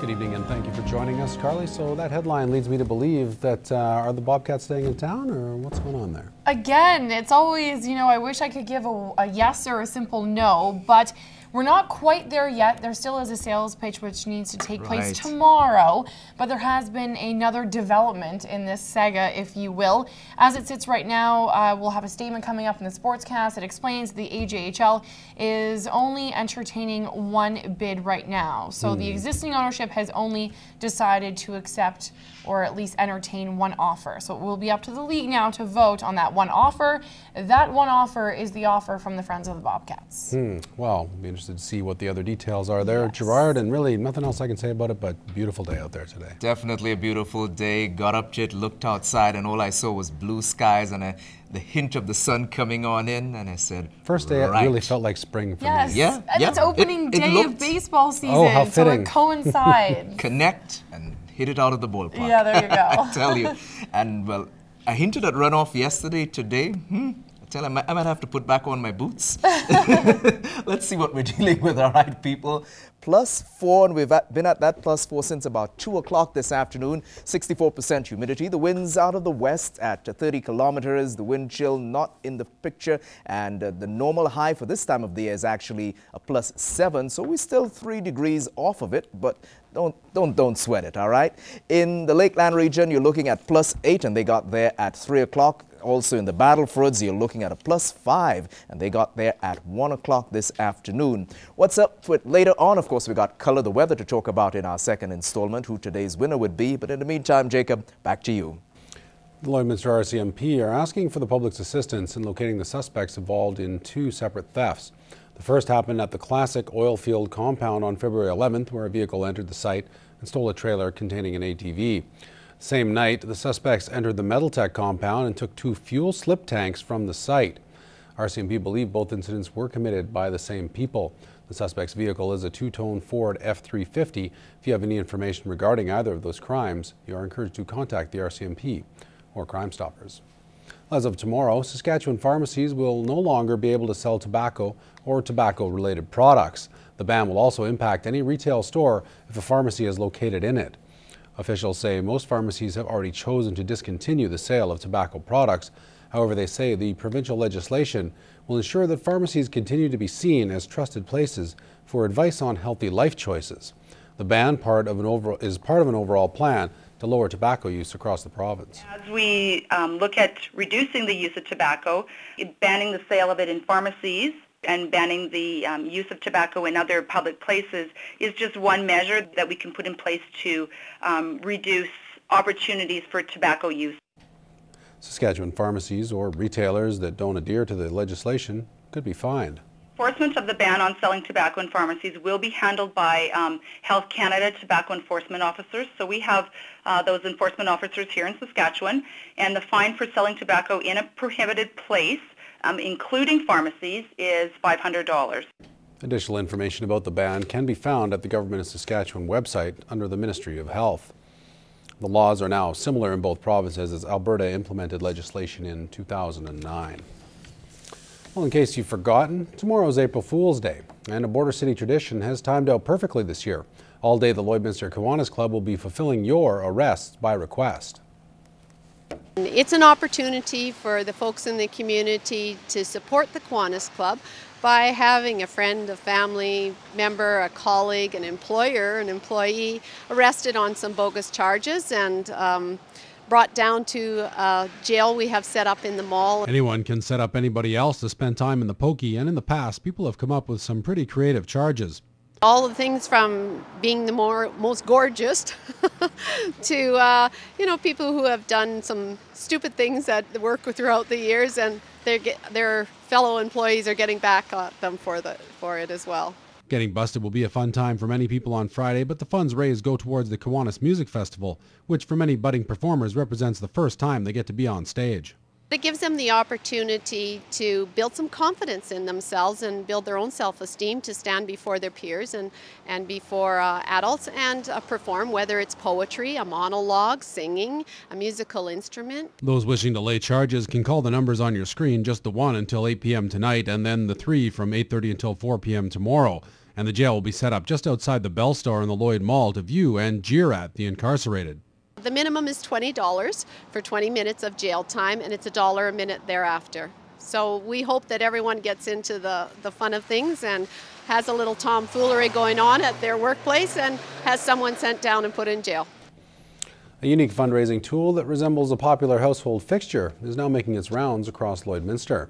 Good evening and thank you for joining us, Carly. So that headline leads me to believe that are the Bobcats staying in town, or what's going on there? Again, it's always, I wish I could give a yes or a simple no, but we're not quite there yet. There still is a sales pitch which needs to take place tomorrow, but there has been another development in this saga, if you will. As it sits right now, we'll have a statement coming up in the Sportscast that explains the AJHL is only entertaining one bid right now. So the existing ownership has only decided to accept or at least entertain one offer. So it will be up to the league now to vote on that one offer. That one offer is the offer from the Friends of the Bobcats. Well, we'll be interested to see what the other details are there, Gerard, and really nothing else I can say about it, but beautiful day out there today. Definitely a beautiful day. Got up, looked outside, and all I saw was blue skies and the hint of the sun coming on in, and I said, first day it really felt like spring for me. Yeah, and it's opening day of baseball season, oh, how fitting. So it coincides. Connect and hit it out of the ballpark. Yeah, there you go. I tell you. And well, I hinted at runoff yesterday. Today, I tell you, I might have to put back on my boots. Let's see what we're dealing with, all right, people. +4, and we've been at that +4 since about 2 o'clock this afternoon. 64% humidity. The winds out of the west at 30 kilometers. The wind chill not in the picture, and the normal high for this time of the year is actually a +7. So we're still 3 degrees off of it, but don't sweat it, all right? In the Lakeland region, you're looking at +8, and they got there at 3 o'clock. Also in the Battlefoods, you're looking at a +5, and they got there at 1 o'clock this afternoon. What's up with later on? Of course, we got Color the Weather to talk about in our second installment, who today's winner would be. But in the meantime, Jacob, back to you. The Lloydminster RCMP are asking for the public's assistance in locating the suspects involved in 2 separate thefts. The first happened at the Classic oil field compound on February 11th, where a vehicle entered the site and stole a trailer containing an ATV. Same night, the suspects entered the Metaltech compound and took 2 fuel slip tanks from the site. RCMP believe both incidents were committed by the same people. The suspect's vehicle is a 2-tone Ford F350. If you have any information regarding either of those crimes, you are encouraged to contact the RCMP or Crime Stoppers. As of tomorrow, Saskatchewan Pharmacies will no longer be able to sell tobacco or tobacco-related products. The ban will also impact any retail store if a pharmacy is located in it. Officials say most pharmacies have already chosen to discontinue the sale of tobacco products. However, they say the provincial legislation will ensure that pharmacies continue to be seen as trusted places for advice on healthy life choices. The ban is part of an overall plan to lower tobacco use across the province. As we look at reducing the use of tobacco, banning the sale of it in pharmacies, and banning the use of tobacco in other public places is just one measure that we can put in place to reduce opportunities for tobacco use. Saskatchewan pharmacies or retailers that don't adhere to the legislation could be fined. Enforcement of the ban on selling tobacco in pharmacies will be handled by Health Canada tobacco enforcement officers. So we have those enforcement officers here in Saskatchewan, and the fine for selling tobacco in a prohibited place, including pharmacies, is $500. Additional information about the ban can be found at the Government of Saskatchewan website under the Ministry of Health. The laws are now similar in both provinces as Alberta implemented legislation in 2009. Well, in case you've forgotten, tomorrow is April Fool's Day, and a Border City tradition has timed out perfectly this year. All day, the Lloydminster Kiwanis Club will be fulfilling your arrests by request. It's an opportunity for the folks in the community to support the Kiwanis Club by having a friend, a family member, a colleague, an employer, an employee arrested on some bogus charges and brought down to a jail we have set up in the mall. Anyone can set up anybody else to spend time in the pokey, and in the past, people have come up with some pretty creative charges. All the things from being the most gorgeous to people who have done some stupid things at the work throughout the years, and their fellow employees are getting back at them for it as well. Getting busted will be a fun time for many people on Friday, but the funds raised go towards the Kiwanis Music Festival, which for many budding performers represents the first time they get to be on stage. It gives them the opportunity to build some confidence in themselves and build their own self-esteem to stand before their peers and before adults and perform, whether it's poetry, a monologue, singing, a musical instrument. Those wishing to lay charges can call the numbers on your screen, just the one until 8 p.m. tonight and then the 3 from 8:30 until 4 p.m. tomorrow. And the jail will be set up just outside the Bell Star in the Lloyd Mall to view and jeer at the incarcerated. The minimum is $20 for 20 minutes of jail time, and it's $1 a minute thereafter. So we hope that everyone gets into the fun of things and has a little tomfoolery going on at their workplace and has someone sent down and put in jail. A unique fundraising tool that resembles a popular household fixture is now making its rounds across Lloydminster.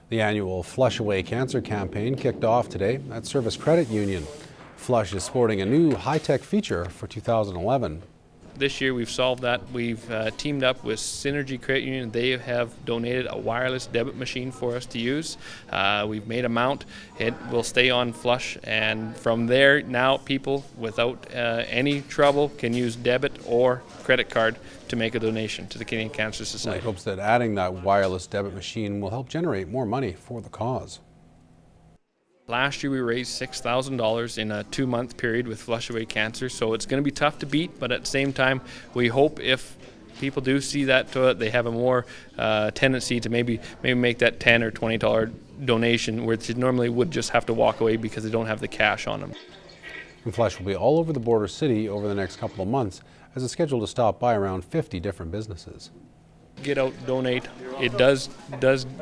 The annual Flush Away Cancer campaign kicked off today at Service Credit Union. Flush is sporting a new high-tech feature for 2011. This year we've solved that. We've teamed up with Synergy Credit Union. They have donated a wireless debit machine for us to use. We've made a mount. It will stay on Flush, and from there now people without any trouble can use debit or credit card to make a donation to the Canadian Cancer Society. He hopes that adding that wireless debit machine will help generate more money for the cause. Last year we raised $6,000 in a 2-month period with Flush Away Cancer, so it's going to be tough to beat, but at the same time we hope if people do see that toilet, they have a more tendency to maybe make that $10 or $20 donation where they normally would just have to walk away because they don't have the cash on them. And Flush will be all over the border city over the next couple of months as it's scheduled to stop by around 50 different businesses. Get out, donate. It does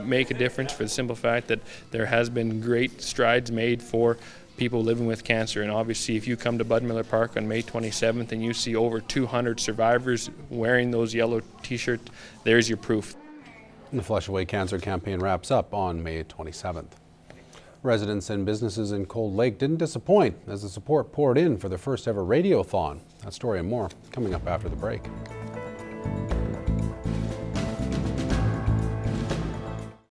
make a difference for the simple fact that there has been great strides made for people living with cancer, and obviously if you come to Bud Miller Park on May 27th and you see over 200 survivors wearing those yellow t-shirts, there's your proof. And the Flush Away Cancer campaign wraps up on May 27th. Residents and businesses in Cold Lake didn't disappoint as the support poured in for their first ever radiothon. That story and more coming up after the break.